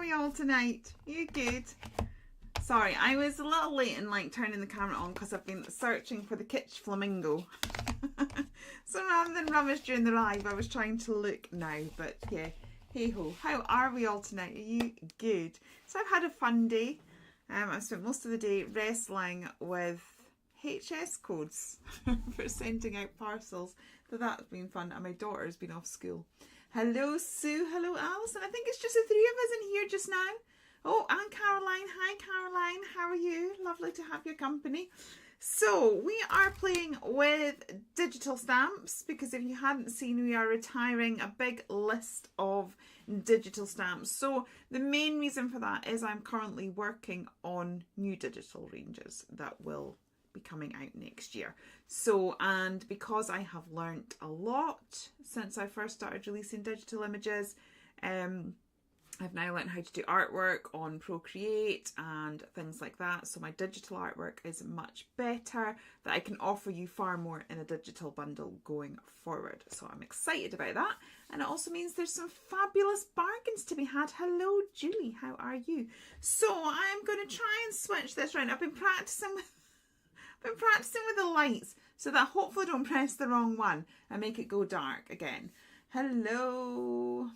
we all tonight? You good? Sorry, I was a little late in like turning the camera on because I've been searching for the Kitsch Flamingo. So rather than rubbish during the live, I was trying to look now. But yeah, hey ho. How are we all tonight? Are you good? So I've had a fun day. I spent most of the day wrestling with HS codes for sending out parcels. So that's been fun, and my daughter's been off school. Hello Sue, hello Alison. I think it's just the three of us in here just now. Oh, and Caroline. Hi Caroline, how are you? Lovely to have your company. So we are playing with digital stamps because if you hadn't seen, we are retiring a big list of digital stamps. So the main reason for that is I'm currently working on new digital ranges that will be coming out next year. So, and because I have learnt a lot since I first started releasing digital images, I've now learned how to do artwork on Procreate and things like that. So my digital artwork is much better, that I can offer you far more in a digital bundle going forward. So I'm excited about that. And it also means there's some fabulous bargains to be had. Hello Julie, how are you? So I am going to try and switch this around. I've been practicing with the lights so that hopefully I don't press the wrong one and make it go dark again. Hello.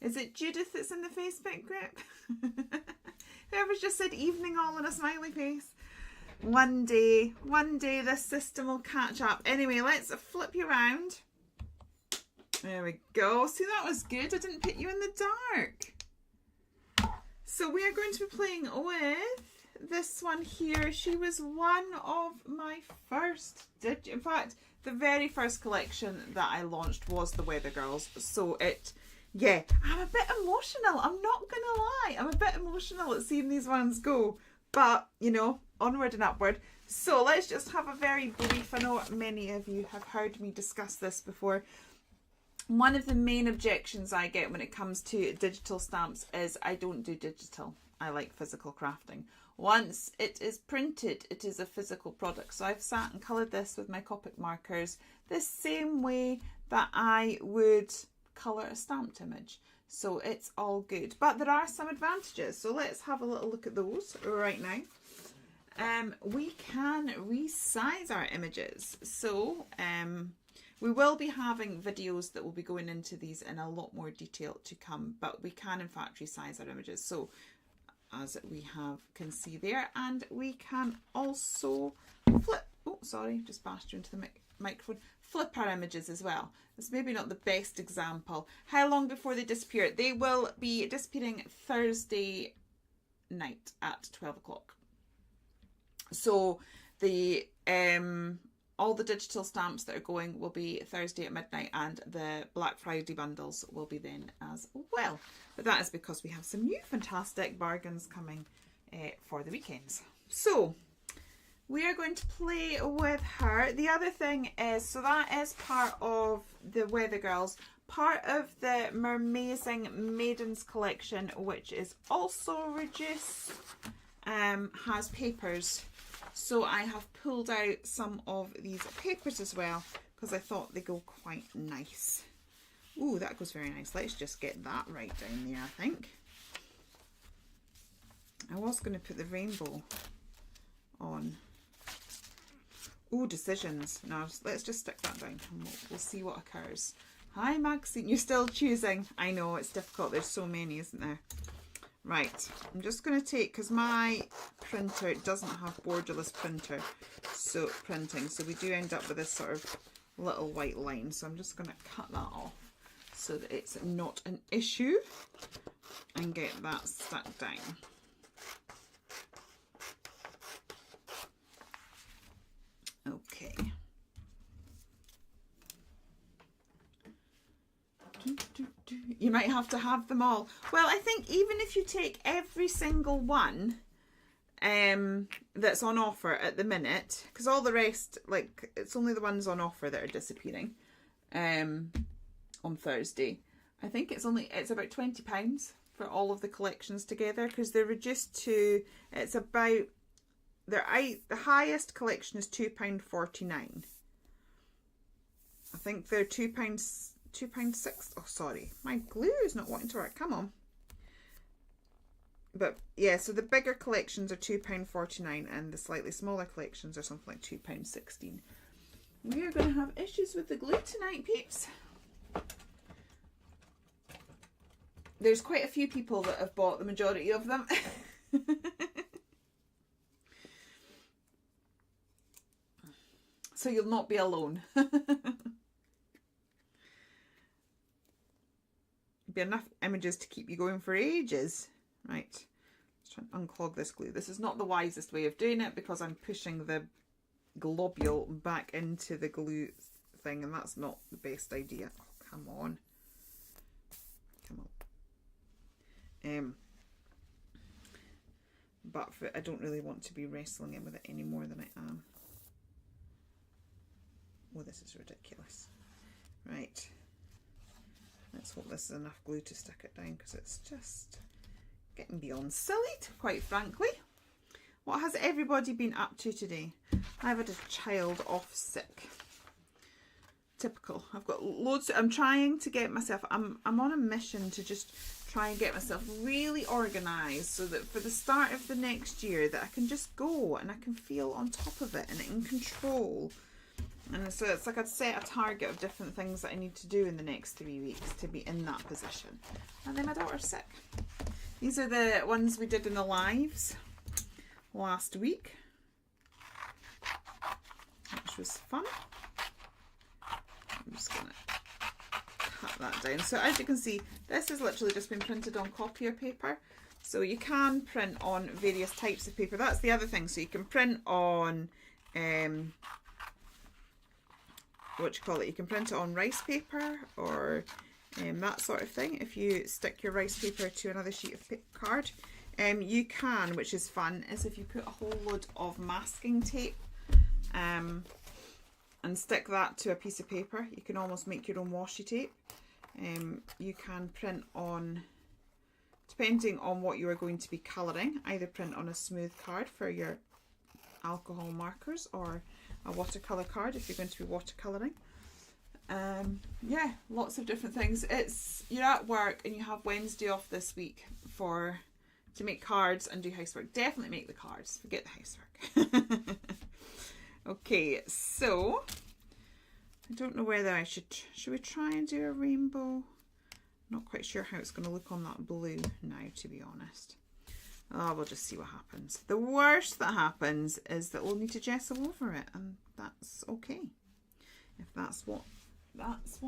Is it Judith that's in the Facebook group? Whoever's just said evening all in a smiley face. One day this system will catch up. Anyway, let's flip you around. There we go. See, that was good. I didn't put you in the dark. So we are going to be playing with this one here. She was one of my first, in fact, the very first collection that I launched was the Weather Girls. So yeah, I'm a bit emotional. I'm not going to lie. I'm a bit emotional at seeing these ones go. But, you know, onward and upward. So let's just have a very brief, I know many of you have heard me discuss this before. One of the main objections I get when it comes to digital stamps is I don't do digital. I like physical crafting. Once it is printed, it is a physical product. So I've sat and coloured this with my Copic markers the same way that I would colour a stamped image. So it's all good. But there are some advantages. So let's have a little look at those right now. We can resize our images. So we will be having videos that will be going into these in a lot more detail to come. But we can in fact resize our images. So as we can see there, and we can also flip, oh sorry, just bashed you into the microphone, flip our images as well. It's maybe not the best example. How long before they disappear? They will be disappearing Thursday night at 12 o'clock. So the all the digital stamps that are going will be Thursday at midnight, and the Black Friday bundles will be then as well. But that is because we have some new fantastic bargains coming for the weekends. So we are going to play with her. The other thing is, so that is part of the Weather Girls, part of the Mermazing Maidens collection, which is also reduced, has papers. So I have pulled out some of these papers as well because I thought they go quite nice. Ooh, that goes very nice. Let's just get that right down there, I think. I was going to put the rainbow on. Ooh, decisions. No, let's just stick that down and we'll see what occurs. Hi, Maxine. You're still choosing. I know, it's difficult. There's so many, isn't there? Right, I'm just going to take, because my printer doesn't have borderless printing, so we do end up with this sort of little white line. So I'm just going to cut that off so that it's not an issue and get that stuck down. Okay. You might have to have them all. Well, I think even if you take every single one that's on offer at the minute, because all the rest, like, it's only the ones on offer that are disappearing on Thursday. I think it's about £20 for all of the collections together, because they're reduced to, it's about, the highest collection is £2.49. I think they're £2.6. Oh, sorry, my glue is not wanting to work. Come on. But yeah, so the bigger collections are £2.49 and the slightly smaller collections are something like £2.16. We are going to have issues with the glue tonight, peeps. There's quite a few people that have bought the majority of them. So you'll not be alone. Be enough images to keep you going for ages. Right, let's try and unclog this glue. This is not the wisest way of doing it because I'm pushing the globule back into the glue thing, and that's not the best idea. Oh, come on. Come on. But I don't really want to be wrestling it with it any more than I am. Oh, this is ridiculous. Right. Let's hope this is enough glue to stick it down because it's just getting beyond silly, quite frankly. What has everybody been up to today? I've had a child off sick. Typical. I've got loads. I'm trying to get myself. I'm on a mission to just try and get myself really organised so that for the start of the next year that I can just go and I can feel on top of it and in control. And so it's like I'd set a target of different things that I need to do in the next 3 weeks to be in that position. And then my daughter's sick. These are the ones we did in the lives last week, which was fun. I'm just going to cut that down. So as you can see, this has literally just been printed on copier paper. So you can print on various types of paper. That's the other thing. So you can print on you can print it on rice paper or that sort of thing. If you stick your rice paper to another sheet of card, you can, which is fun, is if you put a whole load of masking tape and stick that to a piece of paper, you can almost make your own washi tape. You can print on, depending on what you are going to be colouring, either print on a smooth card for your alcohol markers or a watercolour card if you're going to be watercolouring. Yeah, lots of different things. You're at work and you have Wednesday off this week to make cards and do housework. Definitely make the cards, forget the housework. Okay, so I don't know whether I should we try and do a rainbow? Not quite sure how it's going to look on that blue now, to be honest. Oh, we'll just see what happens. The worst that happens is that we'll need to gesso over it, and that's okay. If that's what happens,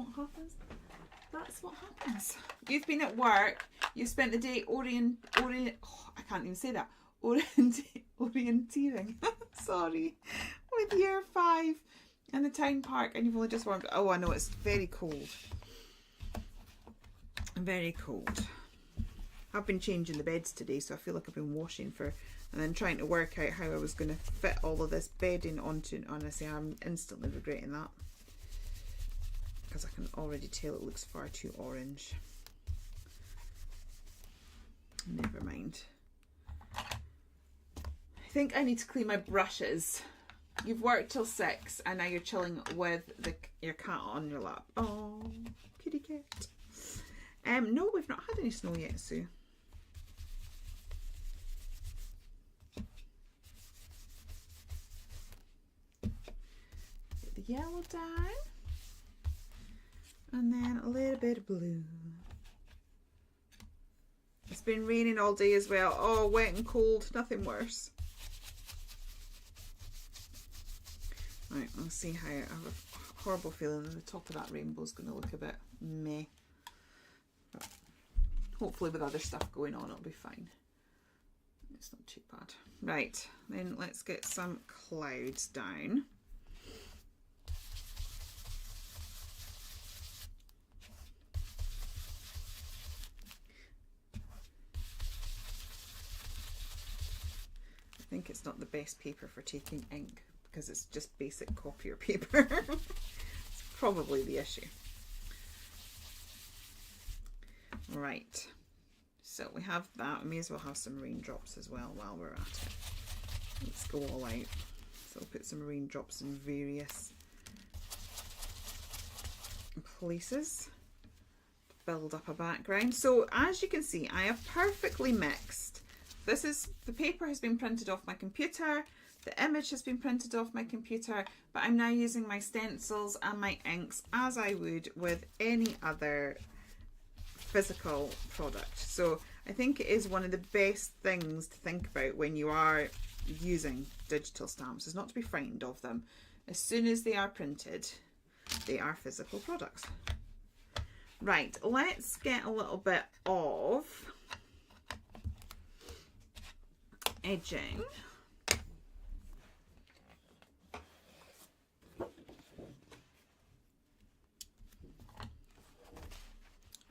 that's what happens. You've been at work, you've spent the day I can't even say that. Orienteering. Sorry. With year 5 in the town park, and you've only just warmed. Oh, I know, it's very cold. Very cold. I've been changing the beds today, so I feel like I've been washing and then trying to work out how I was going to fit all of this bedding onto. Honestly, I'm instantly regretting that because I can already tell it looks far too orange. Never mind. I think I need to clean my brushes. You've worked till 6 and now you're chilling with your cat on your lap. Oh, kitty cat. No, we've not had any snow yet, Sue. Get the yellow down. And then a little bit of blue. It's been raining all day as well. Oh, wet and cold, nothing worse. Right, let's see how. I have a horrible feeling that the top of that rainbow is going to look a bit meh. But hopefully with other stuff going on, it'll be fine. It's not too bad. Right, then let's get some clouds down. I think it's not the best paper for taking ink, because it's just basic copier paper. It's probably the issue. Right, so we have that. We may as well have some raindrops as well while we're at it. Let's go all out. So I'll put some raindrops in various places to build up a background. So as you can see, I have perfectly mixed this is, the paper has been printed off my computer, the image has been printed off my computer, but I'm now using my stencils and my inks as I would with any other physical product. So I think it is one of the best things to think about when you are using digital stamps, is not to be frightened of them. As soon as they are printed, they are physical products. Right, let's get a little bit of edging.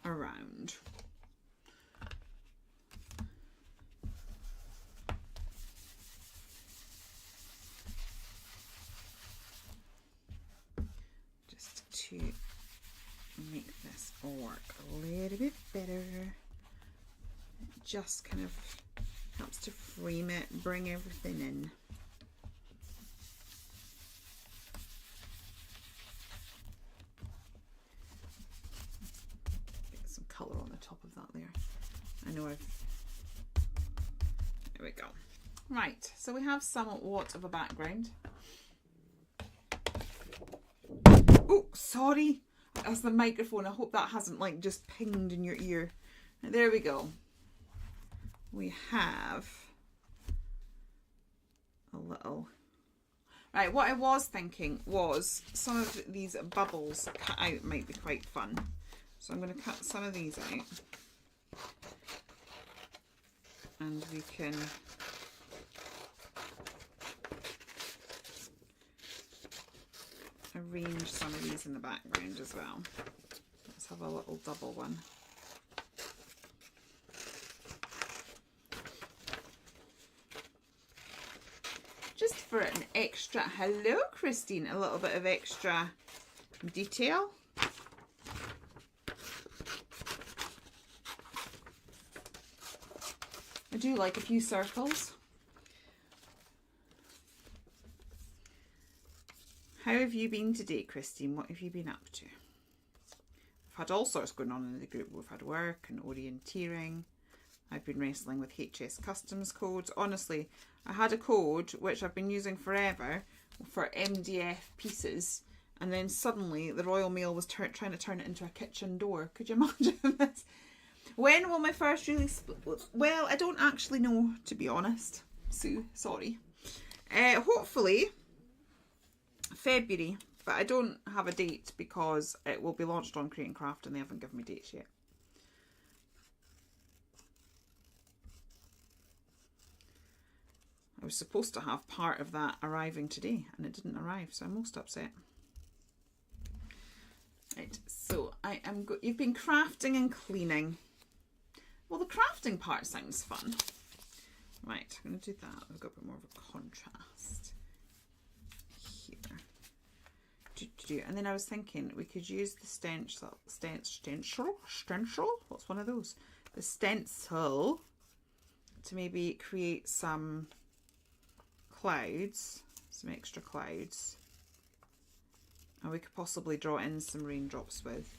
Around. Just to make this work a little bit better. It just kind of helps to frame it, bring everything in. Get some colour on the top of that there. I know there we go. Right, so we have somewhat of a background. Oh, sorry. That's the microphone. I hope that hasn't like just pinged in your ear. There we go. We have a little... Right, what I was thinking was some of these bubbles cut out might be quite fun. So I'm going to cut some of these out. And we can... arrange some of these in the background as well. Let's have a little double one. Just for an extra, hello Christine, a little bit of extra detail. I do like a few circles. How have you been today, Christine? What have you been up to? I've had all sorts going on in the group. We've had work and orienteering. I've been wrestling with HS customs codes. Honestly, I had a code which I've been using forever for MDF pieces, and then suddenly the Royal Mail was trying to turn it into a kitchen door. Could you imagine this? When will my first release? Well, I don't actually know, to be honest. Sue, sorry. Hopefully February, but I don't have a date because it will be launched on Create and Craft and they haven't given me dates yet. I was supposed to have part of that arriving today and it didn't arrive, so I'm most upset. Right, so I am you've been crafting and cleaning. Well, the crafting part sounds fun. Right, I'm going to do that. I've got a bit more of a contrast here. And then I was thinking we could use the stencil. What's one of those? The stencil to maybe create some clouds, some extra clouds, and we could possibly draw in some raindrops with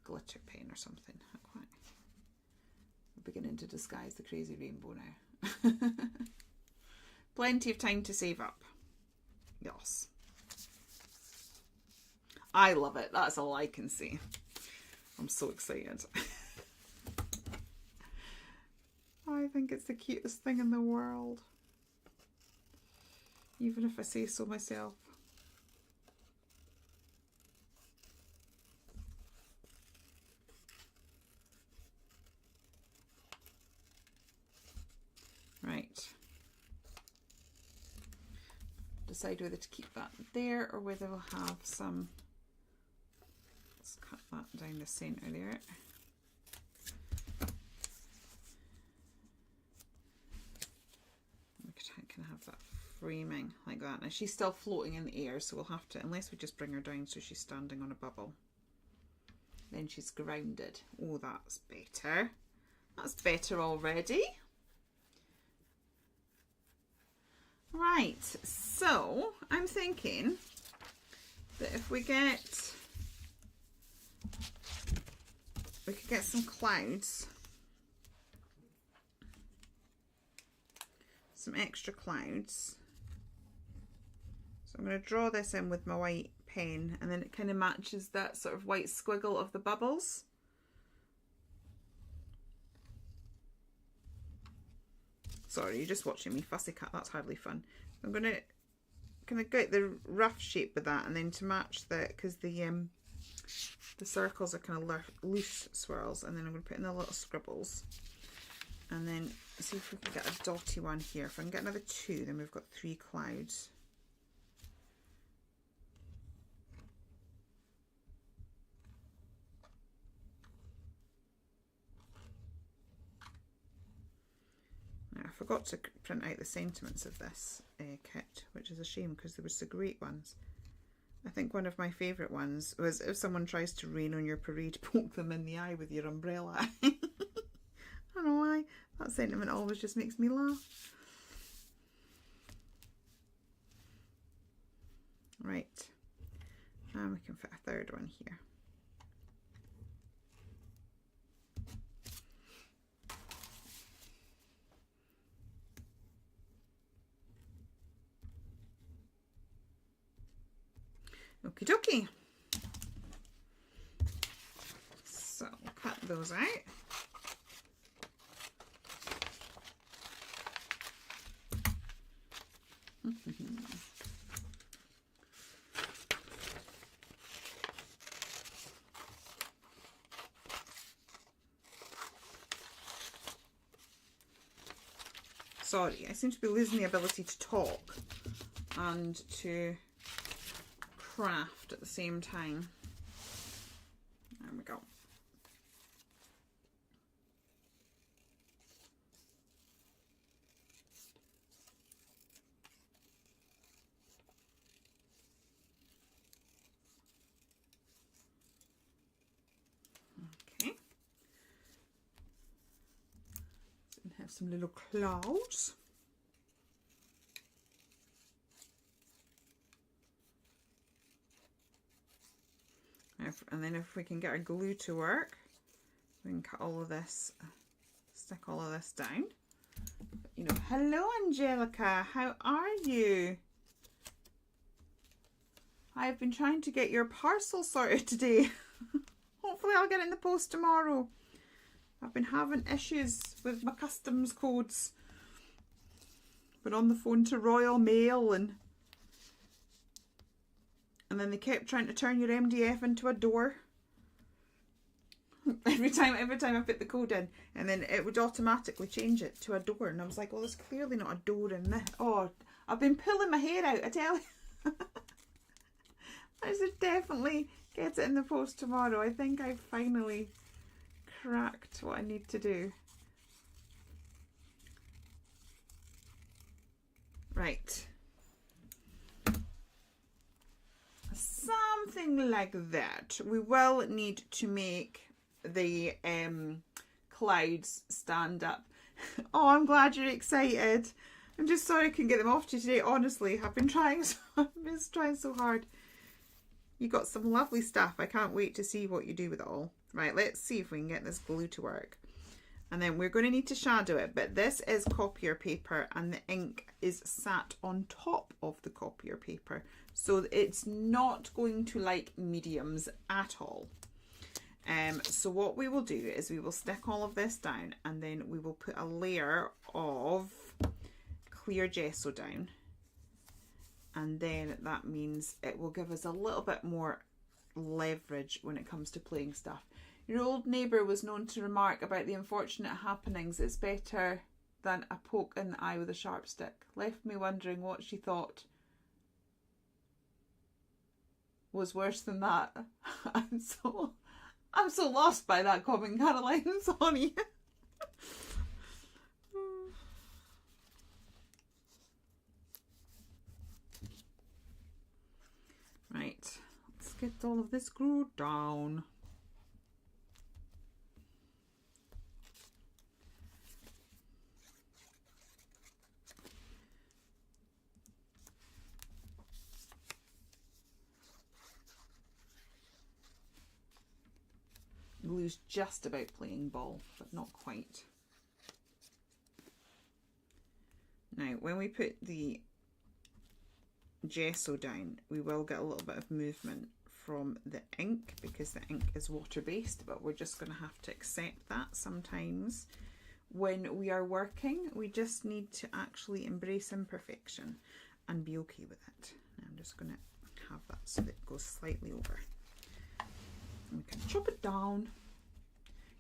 glitter pen or something. Not quite. We're beginning to disguise the crazy rainbow now. Plenty of time to save up. Yes. I love it. That's all I can say. I'm so excited. I think it's the cutest thing in the world. Even if I say so myself. Right. Decide whether to keep that there or whether we'll have some... Let's cut that down the centre there. We can have that framing like that. Now she's still floating in the air, so we'll have to, unless we just bring her down so she's standing on a bubble. Then she's grounded. Oh, that's better. That's better already. Right, so I'm thinking that if we could get some clouds some extra clouds. So I'm going to draw this in with my white pen, and then it kind of matches that sort of white squiggle of the bubbles. Sorry, you're just watching me fussy cut, that's hardly fun. I'm going to kind of get the rough shape with that, and then to match the, because the circles are kind of loose swirls, and then I'm going to put in the little scribbles, and then see if we can get a dotty one here. If I can get another 2, then we've got 3 clouds. I forgot to print out the sentiments of this kit, which is a shame because there were some great ones. I think one of my favourite ones was, if someone tries to rain on your parade, poke them in the eye with your umbrella. I don't know why, that sentiment always just makes me laugh. Right, and we can fit a 3rd one here. Okie dokie. So cut those out. Sorry, I seem to be losing the ability to talk and to craft at the same time. There we go. Okay. So we have some little clouds. And then if we can get our glue to work, we can cut all of this, stick all of this down. You know, hello Angelica, how are you? I've been trying to get your parcel sorted today. Hopefully I'll get it in the post tomorrow. I've been having issues with my customs codes. Been on the phone to Royal Mail and then they kept trying to turn your MDF into a door. Every time I put the code in, and then it would automatically change it to a door, and I was like, well, there's clearly not a door in this. Oh, I've been pulling my hair out, I tell you. I should definitely get it in the post tomorrow. I think I've finally cracked what I need to do. Right. Something like that. We will need to make the clouds stand up. Oh, I'm glad you're excited. I'm just sorry I couldn't get them off to you today. Honestly, I've been trying so hard. You got some lovely stuff. I can't wait to see what you do with it all. Right, let's see if we can get this glue to work. And then we're going to need to shadow it, but this is copier paper and the ink is sat on top of the copier paper. So it's not going to like mediums at all. So what we will do is we will stick all of this down, and then we will put a layer of clear gesso down. And then that means it will give us a little bit more leverage when it comes to playing stuff. Your old neighbour was known to remark about the unfortunate happenings. It's better than a poke in the eye with a sharp stick. Left me wondering what she thought was worse than that. I'm so lost by that comment, Caroline. Sorry. Right, let's get all of this glued down. Glue's just about playing ball, but not quite. Now, when we put the gesso down, we will get a little bit of movement from the ink because the ink is water-based, but we're just going to have to accept that sometimes. When we are working, we just need to actually embrace imperfection and be okay with it. Now I'm just going to have that so that it goes slightly over. And we can chop it down.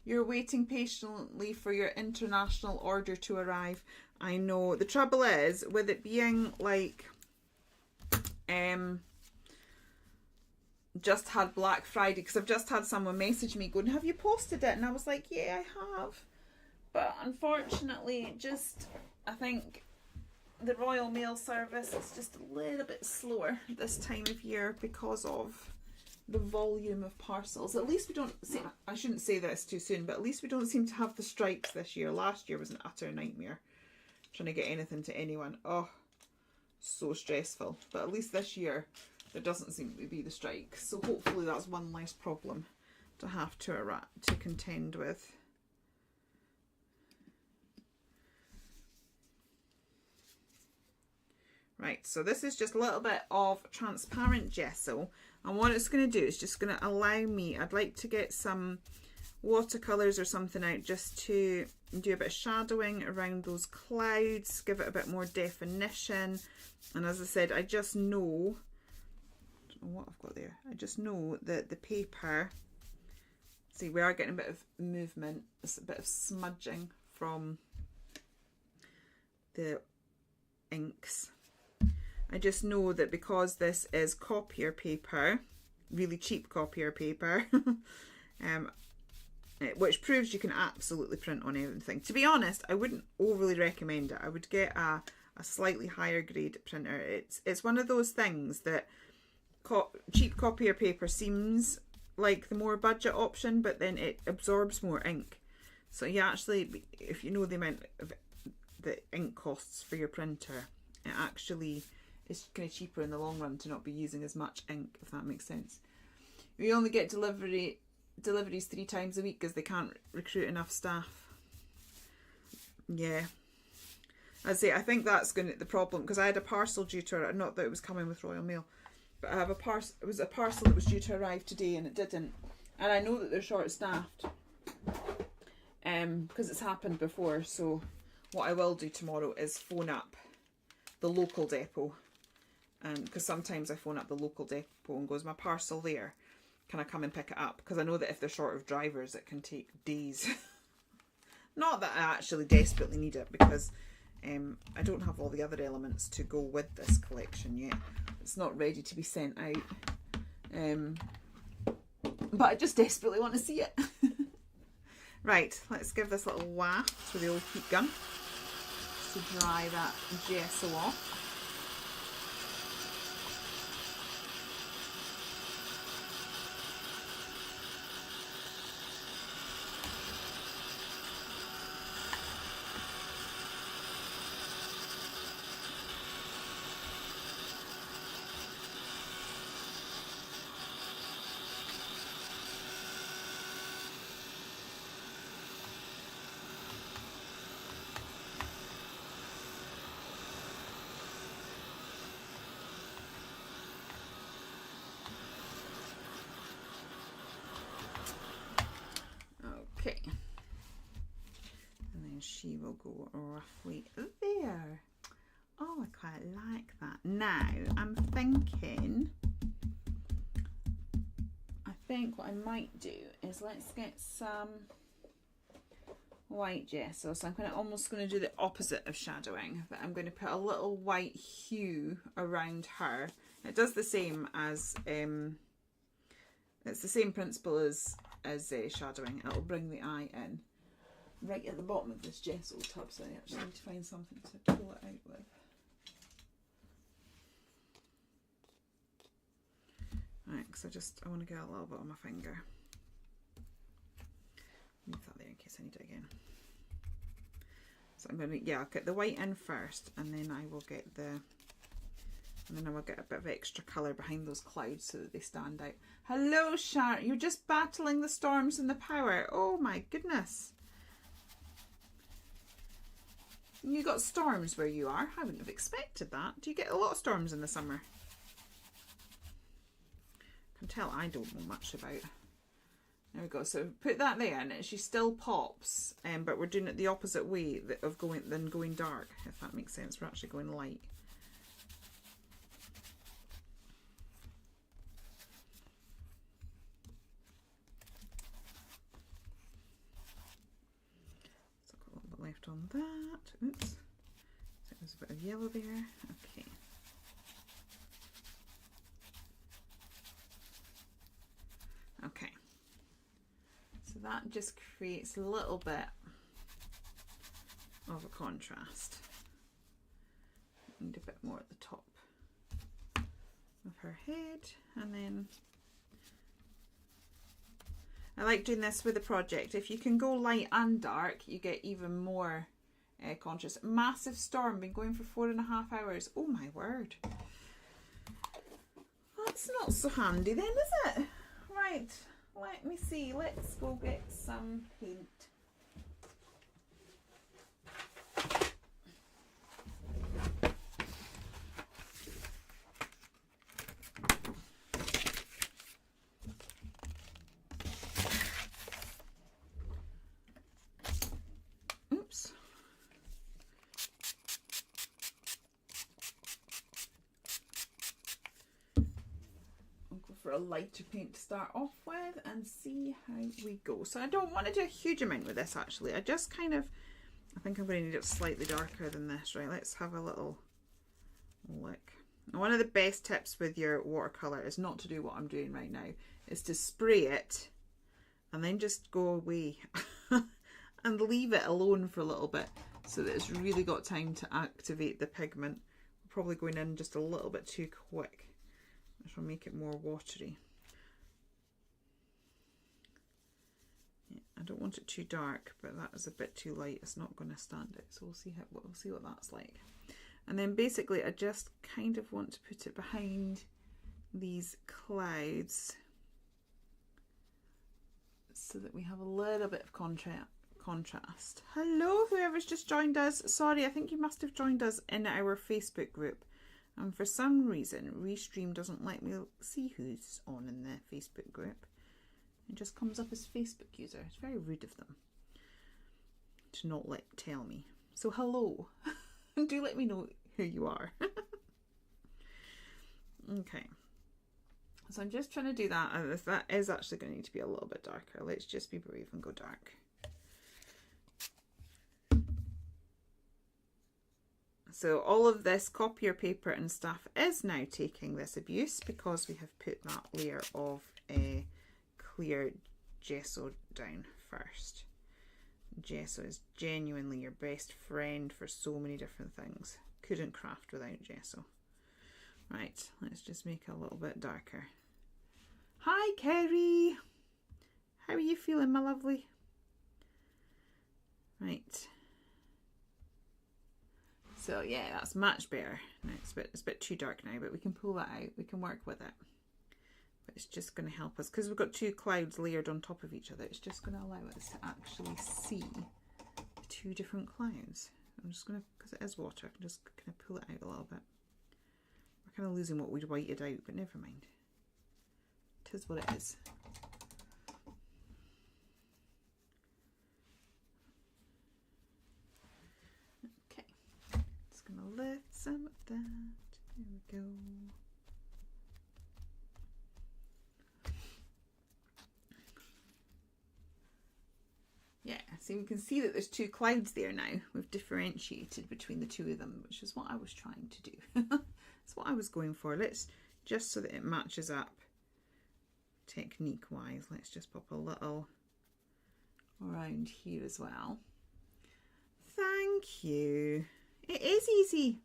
You're waiting patiently for your international order to arrive. I know. The trouble is, with it being like, just had Black Friday, because I've just had someone message me going, have you posted it? And I was like, yeah, I have. But unfortunately, I think the Royal Mail service is just a little bit slower this time of year because of the volume of parcels. At least we don't see, I shouldn't say this too soon, but at least we don't seem to have the strikes this year. Last year was an utter nightmare trying to get anything to anyone. Oh, so stressful. But at least this year there doesn't seem to be the strikes. So hopefully that's one less problem to have to contend with. Right, so this is just a little bit of transparent gesso, and what it's going to do is just going to allow me, I'd like to get some watercolours or something out just to do a bit of shadowing around those clouds, give it a bit more definition. And as I said, I just know, I don't know what I've got there, I just know that the paper, see, we are getting a bit of movement, a bit of smudging from the inks. I just know that because this is copier paper, really cheap copier paper, which proves you can absolutely print on everything. To be honest, I wouldn't overly recommend it. I would get a slightly higher grade printer. It's one of those things that cheap copier paper seems like the more budget option, but then it absorbs more ink. So you actually, if you know the amount of the ink costs for your printer, it actually is kind of cheaper in the long run to not be using as much ink, if that makes sense. We only get deliveries 3 times a week because they can't recruit enough staff. Yeah, I think that's going to be the problem, because I had a parcel due to arrive, not that it was coming with Royal Mail, but I have a parcel. It was a parcel that was due to arrive today and it didn't, and I know that they're short staffed because it's happened before. So what I will do tomorrow is phone up the local depot, because sometimes I phone up the local depot and goes, my parcel there, can I come and pick it up? Because I know that if they're short of drivers it can take days. Not that I actually desperately need it, because I don't have all the other elements to go with this collection yet. It's not ready to be sent out, but I just desperately want to see it. Right, let's give this a little waft with the old heat gun to dry that gesso off. Okay, and then she will go roughly there. Oh, I quite like that. Now I'm thinking, I think what I might do is let's get some white gesso. So I'm almost going to do the opposite of shadowing, but I'm going to put a little white hue around her. It does the same as it's the same principle as shadowing. It'll bring the eye in. Right at the bottom of this gesso tub, so I actually need to find something to pull it out with. Right, because I want to get a little bit on my finger. Leave that there in case I need it again. So I'm going to, I'll get the white in first, and then I will get a bit of extra colour behind those clouds so that they stand out. Hello, Sharon. You're just battling the storms and the power. Oh my goodness. You got storms where you are. I wouldn't have expected that. Do you get a lot of storms in the summer? I can tell I don't know much about. There we go. So put that there, and she still pops, but we're doing it the opposite way of going dark. If that makes sense, we're actually going light. So I've got a little bit left on that. Oops. So there's a bit of yellow there. Okay. Okay. So that just creates a little bit of a contrast. Need a bit more at the top of her head, and then I like doing this with a project. If you can go light and dark, you get even more contrast. Massive storm, been going for 4.5 hours. Oh my word. That's not so handy then, is it? Right. Let me see, let's go get some paint. Oops. For a lighter paint to start off with and see how we go. So I don't want to do a huge amount with this actually. I just kind of, I think I'm going to need it slightly darker than this. Right, let's have a little look. One of the best tips with your watercolour is not to do what I'm doing right now. Is to spray it and then just go away and leave it alone for a little bit so that it's really got time to activate the pigment. I'm probably going in just a little bit too quick. Which will make it more watery. Yeah, I don't want it too dark, but that is a bit too light. It's not going to stand it. So we'll see what that's like. And then basically, I just kind of want to put it behind these clouds so that we have a little bit of contrast. Hello, whoever's just joined us. Sorry, I think you must have joined us in our Facebook group. And for some reason, Restream doesn't let me see who's on in the Facebook group. It just comes up as Facebook user. It's very rude of them to not tell me. So hello. Do let me know who you are. Okay. So I'm just trying to do that. And that is actually going to need to be a little bit darker. Let's just be brave and go dark. So all of this copier paper and stuff is now taking this abuse because we have put that layer of clear gesso down first. Gesso is genuinely your best friend for so many different things. Couldn't craft without gesso. Right, let's just make it a little bit darker. Hi Kerry! How are you feeling, my lovely? Right. So yeah, that's much better. Now it's a bit too dark now, but we can pull that out. We can work with it. But it's just going to help us because we've got two clouds layered on top of each other. It's just going to allow us to actually see the two different clouds. I'm just going to, because it is water, I can just kind of pull it out a little bit. We're kind of losing what we'd whited out, but never mind. It is what it is. Gonna lift some of that. There we go. Yeah, so we can see that there's two clouds there now. We've differentiated between the two of them, which is what I was trying to do. That's what I was going for. Let's, just so that it matches up technique wise, let's just pop a little around here as well. Thank you. It is easy.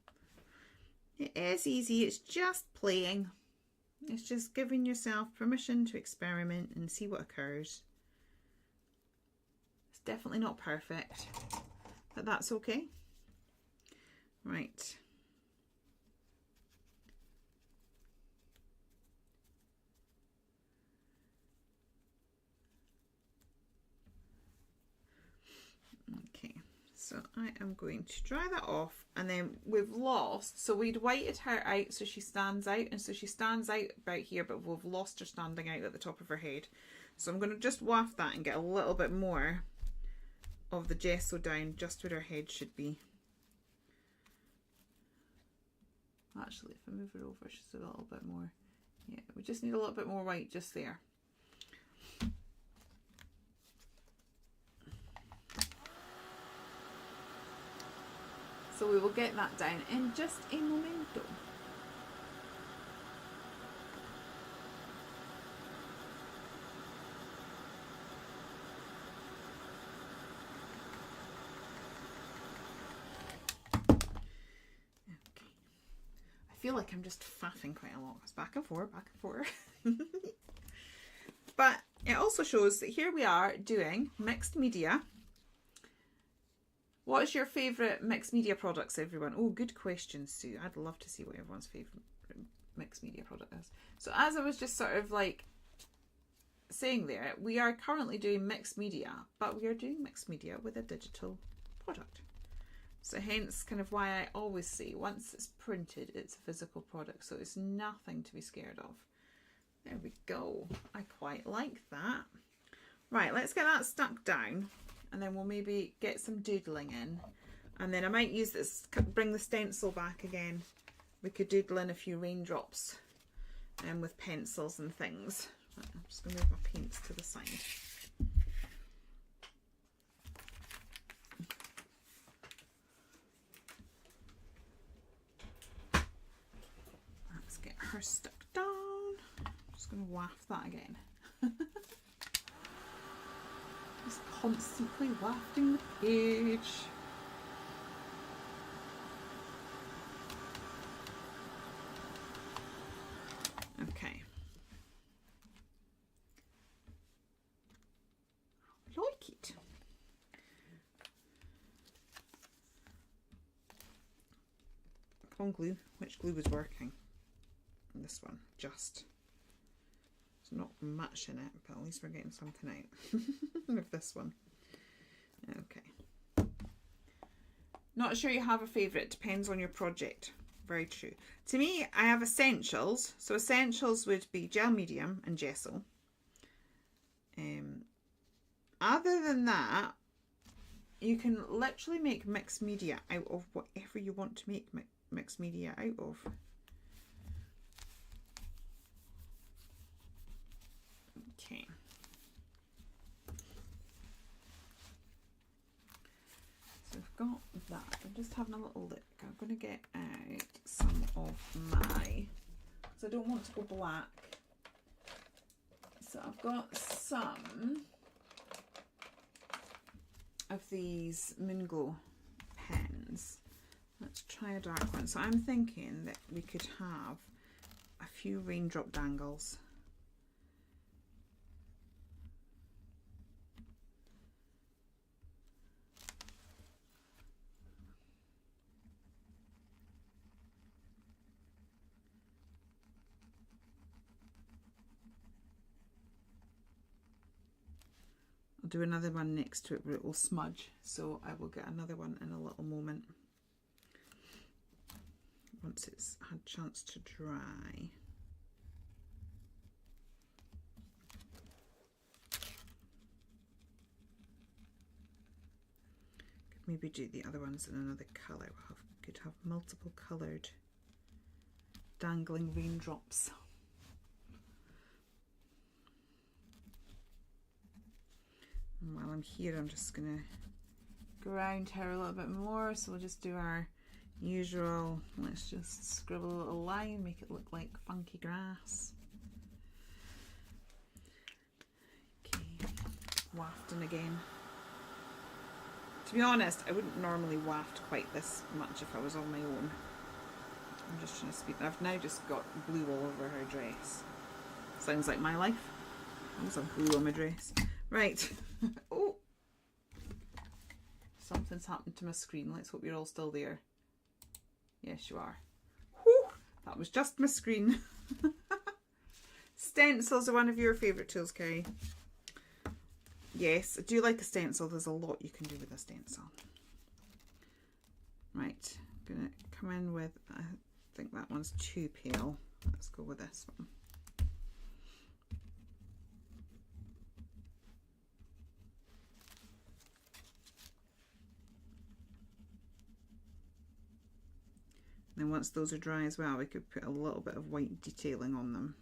It is easy. It's just playing. It's just giving yourself permission to experiment and see what occurs. It's definitely not perfect, but that's okay. Right. Okay. So I am going to dry that off, and then we've lost, so we'd whited her out so she stands out, and so she stands out about here, but we've lost her standing out at the top of her head. So I'm going to just waft that and get a little bit more of the gesso down just where her head should be. Actually, if I move her over, she's a little bit more. Yeah, we just need a little bit more white just there. So we will get that down in just a momento. I feel like I'm just faffing quite a lot. It's back and forth, back and forth. But it also shows that here we are doing mixed media. What is your favourite mixed media products, everyone? Oh, good question, Sue. I'd love to see what everyone's favourite mixed media product is. So as I was just sort of like saying there, we are currently doing mixed media, but we are doing mixed media with a digital product. So hence kind of why I always say once it's printed, it's a physical product. So it's nothing to be scared of. There we go. I quite like that. Right, let's get that stuck down, and then we'll maybe get some doodling in. And then I might use this, bring the stencil back again. We could doodle in a few raindrops with pencils and things. Right, I'm just going to move my paints to the side. Let's get her stuck down. I'm just going to waft that again. Just constantly wafting the page. Okay. I like it. Come on, glue. Which glue was working? This one, just. There's not much in it, but at least we're getting something out with this one. Okay. Not sure you have a favourite. Depends on your project. Very true. To me, I have essentials. So essentials would be gel medium and gesso. Other than that, you can literally make mixed media out of whatever you want to make mixed media out of. Okay. So I've got that. I'm just having a little look. I'm going to get out some of my, so I don't want to go black. So I've got some of these Moonglow pens. Let's try a dark one. So I'm thinking that we could have a few raindrop dangles. I'll do another one next to it where it will smudge, so I will get another one in a little moment once it's had a chance to dry. Could maybe do the other ones in another colour. Could have multiple coloured dangling raindrops. And while I'm here, I'm just going to ground her a little bit more. So we'll just do our usual, let's just scribble a little line, make it look like funky grass. Okay, wafting again. To be honest, I wouldn't normally waft quite this much if I was on my own. I'm just trying to speed. I've now just got glue all over her dress. Sounds like my life. There's some glue on my dress. Right. Oh, something's happened to my screen. Let's hope you're all still there. Yes, you are. Whew, that was just my screen. Stencils are one of your favourite tools, Kerry. Yes, I do like a stencil. There's a lot you can do with a stencil. Right, I'm going to come in with, I think that one's too pale. Let's go with this one. And then once those are dry as well, we could put a little bit of white detailing on them,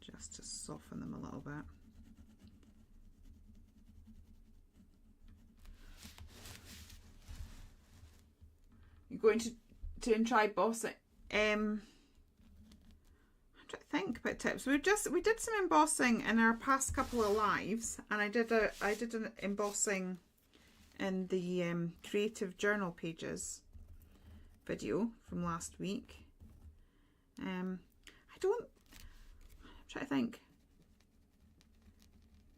just to soften them a little bit. You're going to try embossing. I'm trying to think about tips. We did some embossing in our past couple of lives, and I did an embossing in the creative journal pages video from last week. I'm trying to think.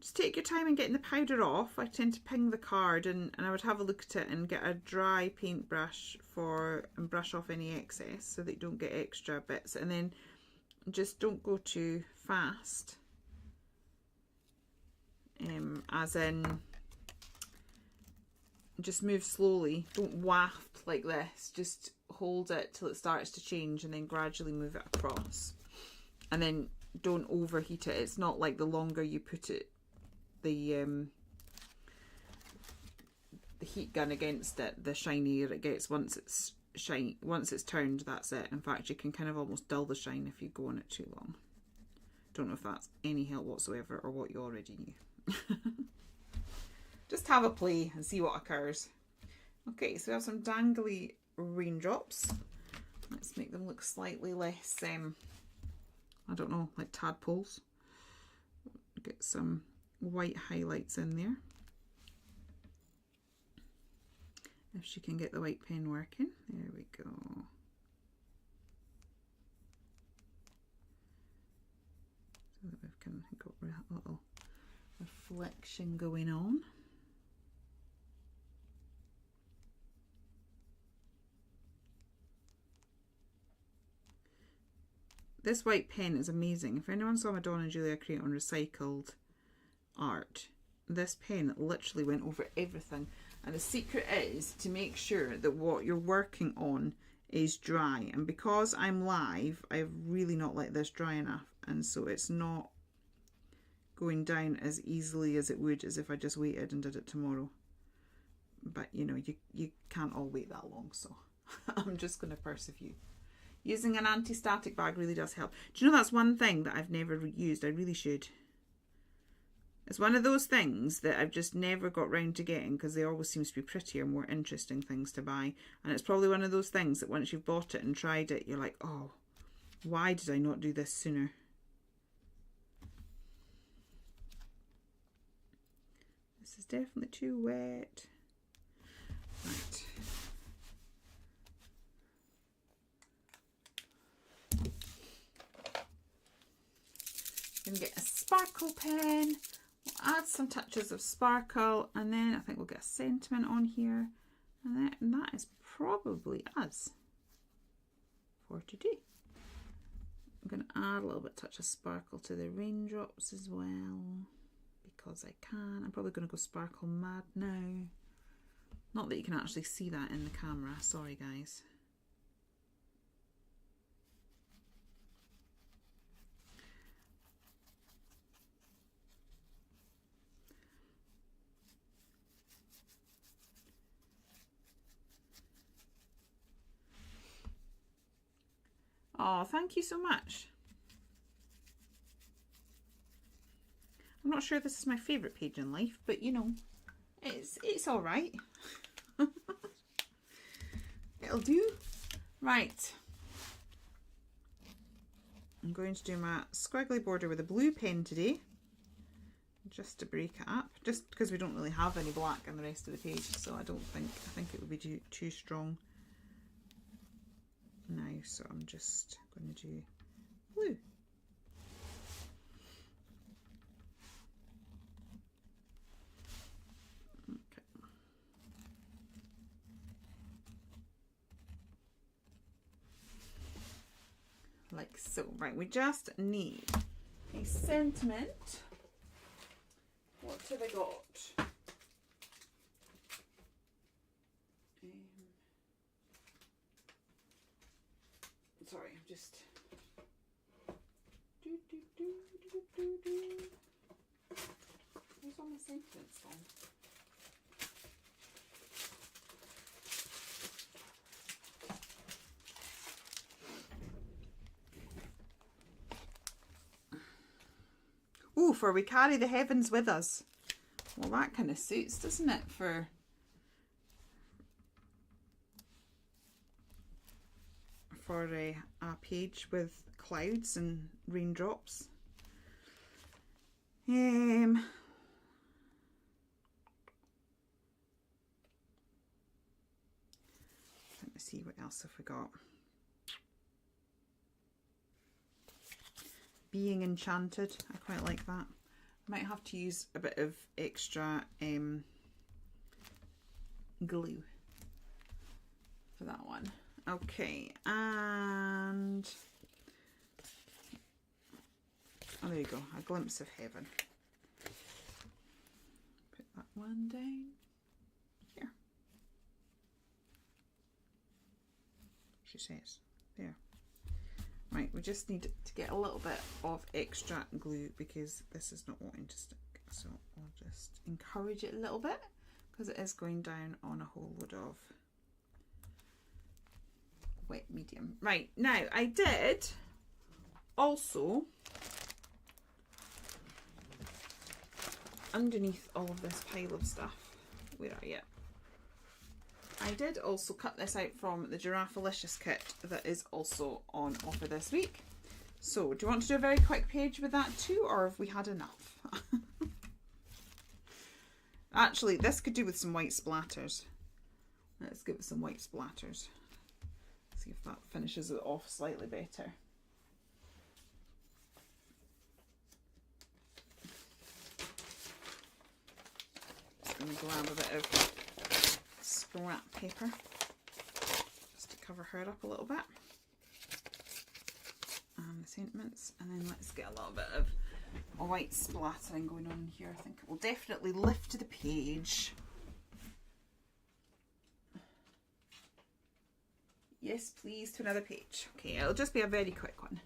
Just take your time in getting the powder off. I tend to ping the card and I would have a look at it and get a dry paintbrush and brush off any excess so that you don't get extra bits, and then just don't go too fast, as in just move slowly, don't waft like this, just hold it till it starts to change and then gradually move it across, and then don't overheat it. It's not like the longer you put it, the heat gun against it, the shinier it gets. Once it's turned, that's it. In fact, you can kind of almost dull the shine if you go on it too long. Don't know if that's any help whatsoever or what you already knew. Just have a play and see what occurs. Okay, so we have some dangly raindrops. Let's make them look slightly less, I don't know, like tadpoles. Get some white highlights in there. If she can get the white pen working. There we go. So that we've kind of got a little reflection going on. This white pen is amazing. If anyone saw my Dawn and Julia create on recycled art, this pen literally went over everything. And the secret is to make sure that what you're working on is dry. And because I'm live, I've really not let this dry enough. And so it's not going down as easily as it would as if I just waited and did it tomorrow. But you know, you can't all wait that long. So I'm just going to persevere. Using an anti-static bag really does help. Do you know that's one thing that I've never used? I really should. It's one of those things that I've just never got round to getting because they always seem to be prettier, more interesting things to buy. And it's probably one of those things that once you've bought it and tried it, you're like, oh, why did I not do this sooner? This is definitely too wet. Right. Gonna get a sparkle pen. We'll add some touches of sparkle, and then I think we'll get a sentiment on here, and that is probably us for today. I'm going to add a little bit touch of sparkle to the raindrops as well because I can. I'm probably going to go sparkle mad now. Not that you can actually see that in the camera. Sorry, guys. Oh, thank you so much. I'm not sure this is my favourite page in life, but you know, it's all right. It'll do. Right. I'm going to do my squiggly border with a blue pen today, just to break it up, just because we don't really have any black in the rest of the page, so I think it would be too strong now, so I'm just going to do blue. Okay. Like so. Right, we just need a sentiment. What have I got? just... Where's all my sentiments gone? Ooh, for we carry the heavens with us. Well, that kind of suits, doesn't it, for a page with clouds and raindrops. Let me see, what else have we got? Being Enchanted. I quite like that. I might have to use a bit of extra glue for that one. Okay, and oh, there you go, A Glimpse of Heaven. Put that one down here. She says there. Right, we just need to get a little bit of extra glue because this is not wanting to stick. So I'll just encourage it a little bit because it is going down on a whole load of wet medium. Right, now I did also, underneath all of this pile of stuff, where are you? I did also cut this out from the Giraffalicious kit that is also on offer this week. So, do you want to do a very quick page with that too, or have we had enough? Actually, this could do with some white splatters. Let's give it some white splatters. See if that finishes it off slightly better. Just going to grab a bit of scrap paper just to cover her up a little bit, and the sentiments, and then let's get a little bit of a white splattering going on here. I think it will definitely lift the page. Yes, please, to another page. Okay, it'll just be a very quick one,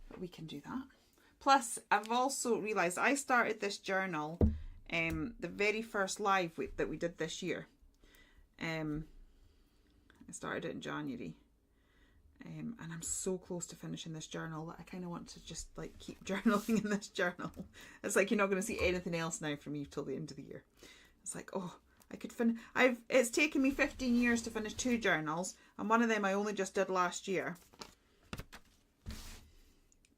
but we can do that. Plus, I've also realised I started this journal the very first live that we did this year. I started it in January, and I'm so close to finishing this journal that I kind of want to just like keep journaling in this journal. It's like you're not going to see anything else now from me till the end of the year. It's like, oh, I could finish. It's taken me 15 years to finish 2 journals, and one of them I only just did last year.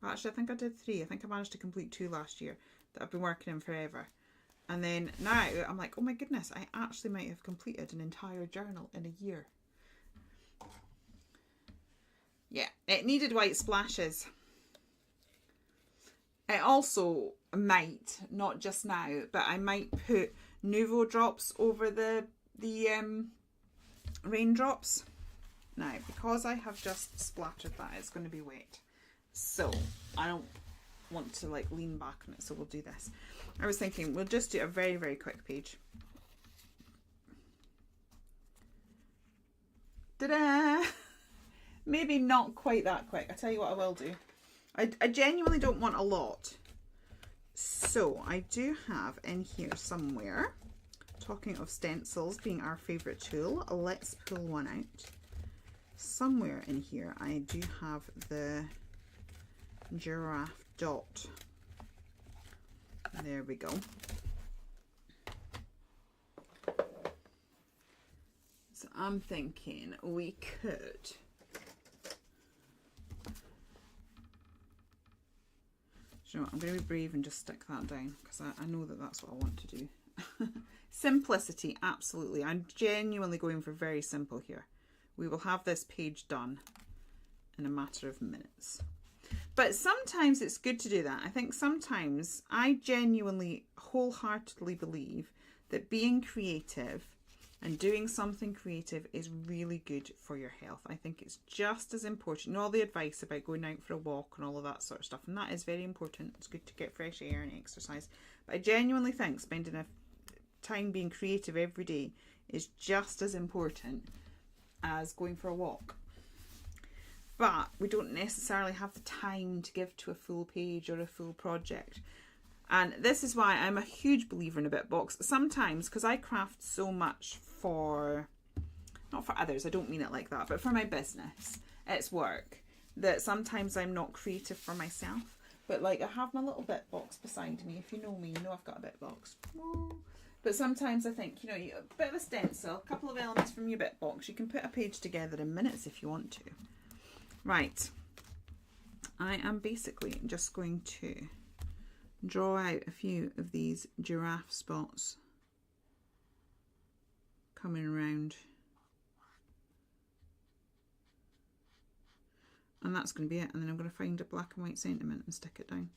Actually, I think I did 3. I think I managed to complete 2 last year that I've been working in forever. And then now I'm like, oh my goodness, I actually might have completed an entire journal in a year. Yeah, it needed white splashes. I also might, not just now, but I might put Nuvo drops over the raindrops. Now, because I have just splattered that, it's going to be wet. So, I don't want to like lean back on it, so we'll do this. I was thinking we'll just do a very, very quick page. Ta-da! Maybe not quite that quick. I tell you what I will do. I genuinely don't want a lot. So I do have in here somewhere, talking of stencils being our favourite tool, let's pull one out. Somewhere in here I do have the giraffe dot. There we go. So I'm thinking we could you know what, I'm going to be brave and just stick that down because I know that that's what I want to do. Simplicity, absolutely. I'm genuinely going for very simple here. We will have this page done in a matter of minutes. But sometimes it's good to do that. I think sometimes I genuinely, wholeheartedly believe that being creative and doing something creative is really good for your health. I think it's just as important. You know, all the advice about going out for a walk and all of that sort of stuff, and that is very important. It's good to get fresh air and exercise. But I genuinely think spending a time being creative every day is just as important as going for a walk. but we don't necessarily have the time to give to a full page or a full project. And this is why I'm a huge believer in a Bitbox. Sometimes, because I craft so much for, not for others, I don't mean it like that, but for my business, it's work, that sometimes I'm not creative for myself. But like, I have my little Bitbox beside me. If you know me, you know I've got a Bitbox. But sometimes I think, you know, a bit of a stencil, a couple of elements from your Bitbox, you can put a page together in minutes if you want to. Right. I am basically just going to draw out a few of these giraffe spots coming around. And that's going to be it. And then I'm going to find a black and white sentiment and stick it down.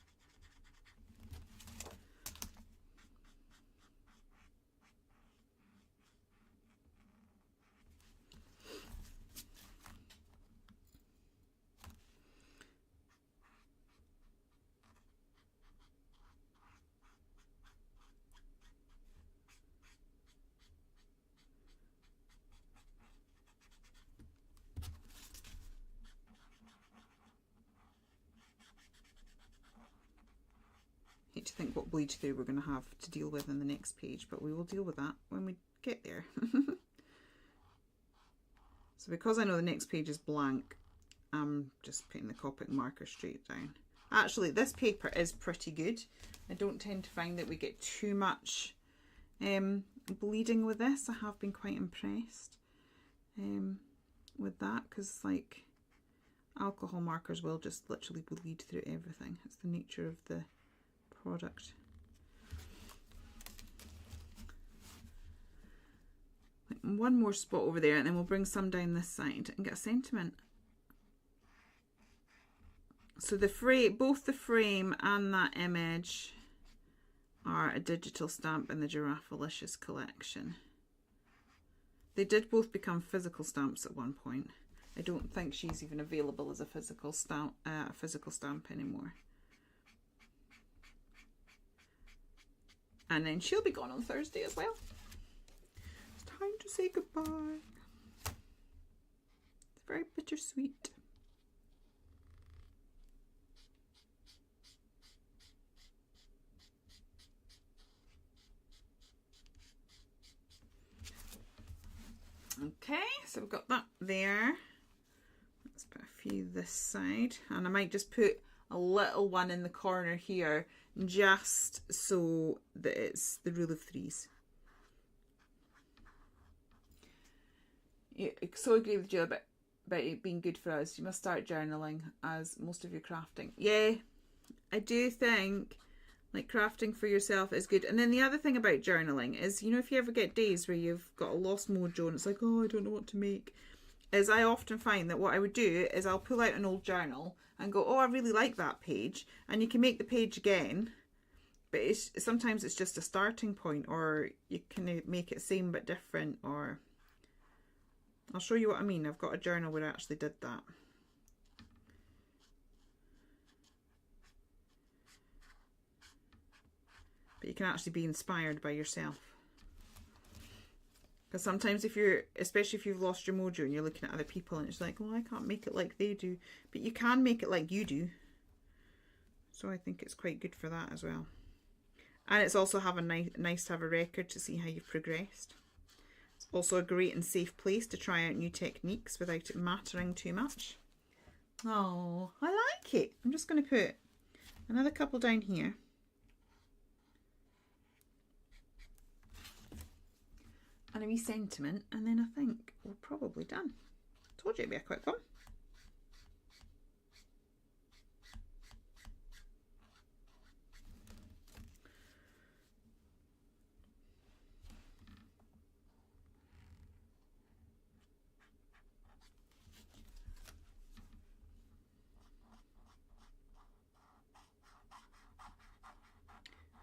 To think what bleed through we're going to have to deal with in the next page, but we will deal with that when we get there. So because I know the next page is blank, I'm just putting the Copic marker straight down. Actually, this paper is pretty good. I don't tend to find that we get too much bleeding with this. I have been quite impressed with that, because like alcohol markers will just literally bleed through everything. It's the nature of the product. One more spot over there, and then we'll bring some down this side and get a sentiment. So the frame, both the frame and that image are a digital stamp in the Giraffelicious collection. They did both become physical stamps at one point. I don't think she's even available as a physical stamp anymore. And then she'll be gone on Thursday as well. It's time to say goodbye. It's very bittersweet. Okay, so we've got that there. Let's put a few this side. And I might just put a little one in the corner here, just so that it's the rule of threes. Yeah, I so agree with you about it being good for us. You must start journaling as most of your crafting. Yeah, I do think like crafting for yourself is good. And then the other thing about journaling is, you know, if you ever get days where you've got a lost mojo and it's like, oh, I don't know what to make, is I often find that what I would do is I'll pull out an old journal and go, oh, I really like that page. And you can make the page again, but sometimes it's just a starting point, or you can make it same but different, or I'll show you what I mean. I've got a journal where I actually did that. But you can actually be inspired by yourself. Because sometimes if you're, especially if you've lost your mojo and you're looking at other people and it's like, well, I can't make it like they do. But you can make it like you do. So I think it's quite good for that as well. And it's also nice to have a record to see how you've progressed. It's also a great and safe place to try out new techniques without it mattering too much. Oh, I like it. I'm just going to put another couple down here. And a wee sentiment, and then I think we're probably done. Told you it'd be a quick one.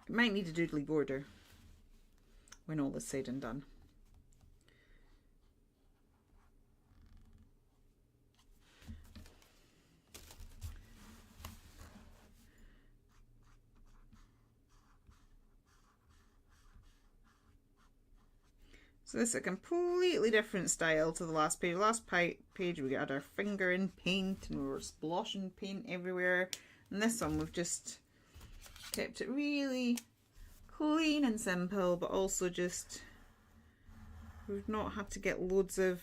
It might need a doodly border when all is said and done. So this is a completely different style to the last page. Last page we had our finger in paint and we were splashing paint everywhere. And this one we've just kept it really clean and simple, but also just, we've not had to get loads of,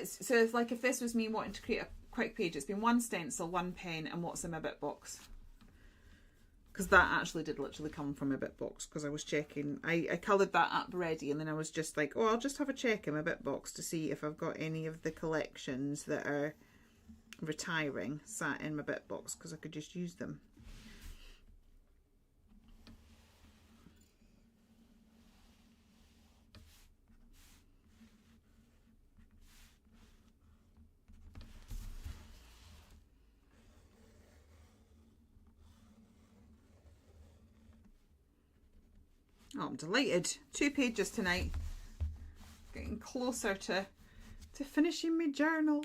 so it's like if this was me wanting to create a quick page, it's been one stencil, one pen, and what's in my bit box. Because that actually did literally come from a bit box, because I was checking, I coloured that up ready, and then I was just like, oh, I'll just have a check in my bit box to see if I've got any of the collections that are retiring sat in my bit box, because I could just use them. Oh, I'm delighted. 2 pages tonight. Getting closer to finishing my journal.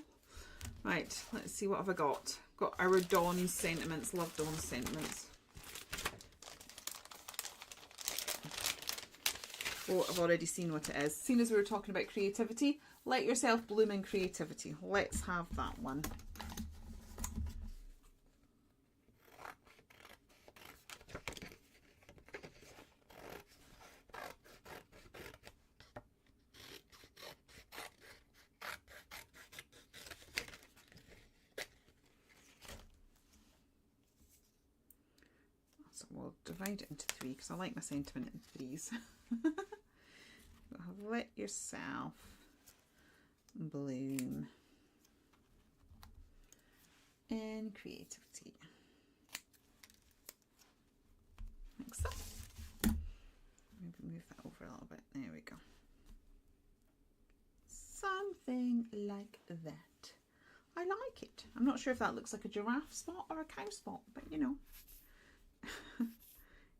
Right, let's see what have I got. Got our Dawn's sentiments. Love Dawn's sentiments. Oh, I've already seen what it is. Seeing as we were talking about creativity, let yourself bloom in creativity. Let's have that one. So we'll divide it into 3 because I like my sentiment in 3s. Let yourself bloom in creativity. Like so. Maybe move that over a little bit. There we go. Something like that. I like it. I'm not sure if that looks like a giraffe spot or a cow spot, but you know.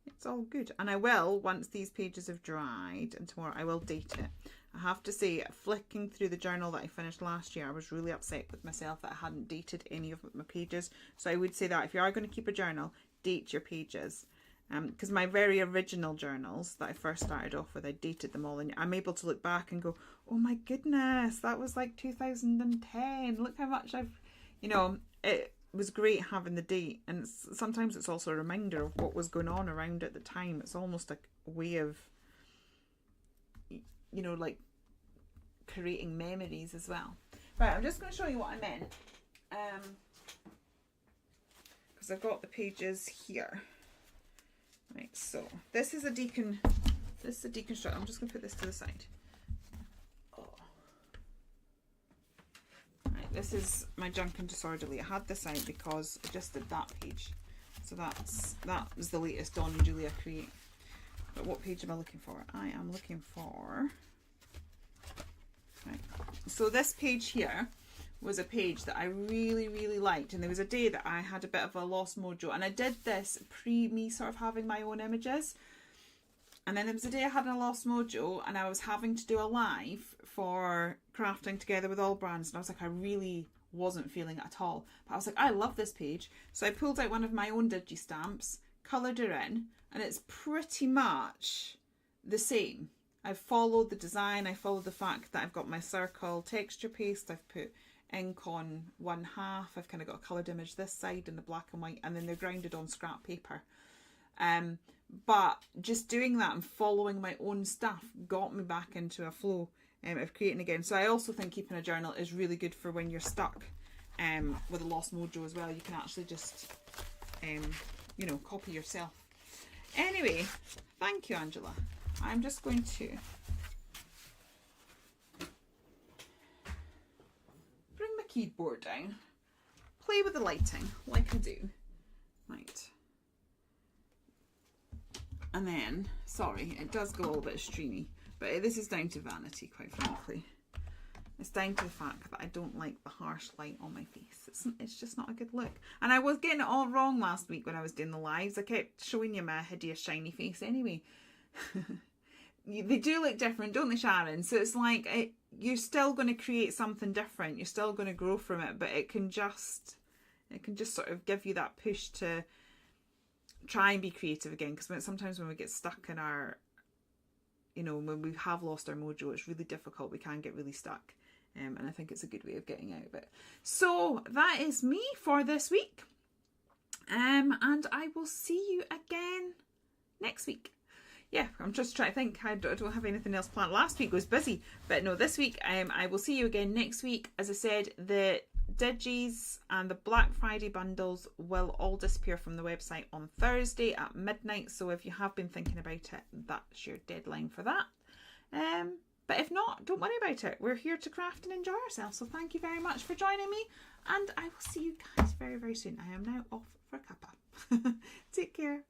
It's all good. And I will, once these pages have dried, and tomorrow I will date it. I have to say, flicking through the journal that I finished last year, I was really upset with myself that I hadn't dated any of my pages. So I would say that if you are going to keep a journal, date your pages. Because my very original journals that I first started off with, I dated them all, and I'm able to look back and go, oh my goodness, that was like 2010. Look how much I've, you know, it was great having the date. And sometimes it's also a reminder of what was going on around at the time. It's almost like a way of, you know, like creating memories as well. Right, I'm just going to show you what I meant. Because I've got the pages here. Right, so this is a deconstruct. I'm just going to put this to the side. Oh. Right, this is my Junk and Disorderly. I had this out because I just did that page. So that was the latest Dawn and Julia Create. But what page am I looking for? I am looking for... Right. So this page here was a page that I really, really liked, and there was a day that I had a bit of a lost mojo, and I did this pre me sort of having my own images, and then there was a day I had a lost mojo and I was having to do a live for Crafting Together with All Brands, and I was like, I really wasn't feeling it at all, but I was like, I love this page. So I pulled out one of my own digi stamps, coloured her in, and it's pretty much the same. I've followed the design, I followed the fact that I've got my circle texture paste, I've put ink on one half, I've kind of got a coloured image this side in the black and white, and then they're grounded on scrap paper. But just doing that and following my own stuff got me back into a flow of creating again. So I also think keeping a journal is really good for when you're stuck with a lost mojo as well. You can actually just, you know, copy yourself. Anyway, thank you, Angela. I'm just going to bring my keyboard down, play with the lighting like I do. Right. And then, sorry, it does go a little bit streamy, but this is down to vanity, quite frankly. It's down to the fact that I don't like the harsh light on my face. It's just not a good look. And I was getting it all wrong last week when I was doing the lives. I kept showing you my hideous shiny face anyway. They do look different, don't they, Sharon? So it's like you're still going to create something different. You're still going to grow from it, but it can just sort of give you that push to try and be creative again. Because sometimes when we get stuck in our you know, when we have lost our mojo, it's really difficult. We can get really stuck. And I think it's a good way of getting out of it. So that is me for this week. And I will see you again next week. Yeah, I'm just trying to think. I don't have anything else planned. Last week was busy, but no, this week I will see you again next week. As I said, the Digis and the Black Friday bundles will all disappear from the website on Thursday at midnight. So if you have been thinking about it, that's your deadline for that. But if not, don't worry about it. We're here to craft and enjoy ourselves. So thank you very much for joining me, and I will see you guys very, very soon. I am now off for cuppa. Take care.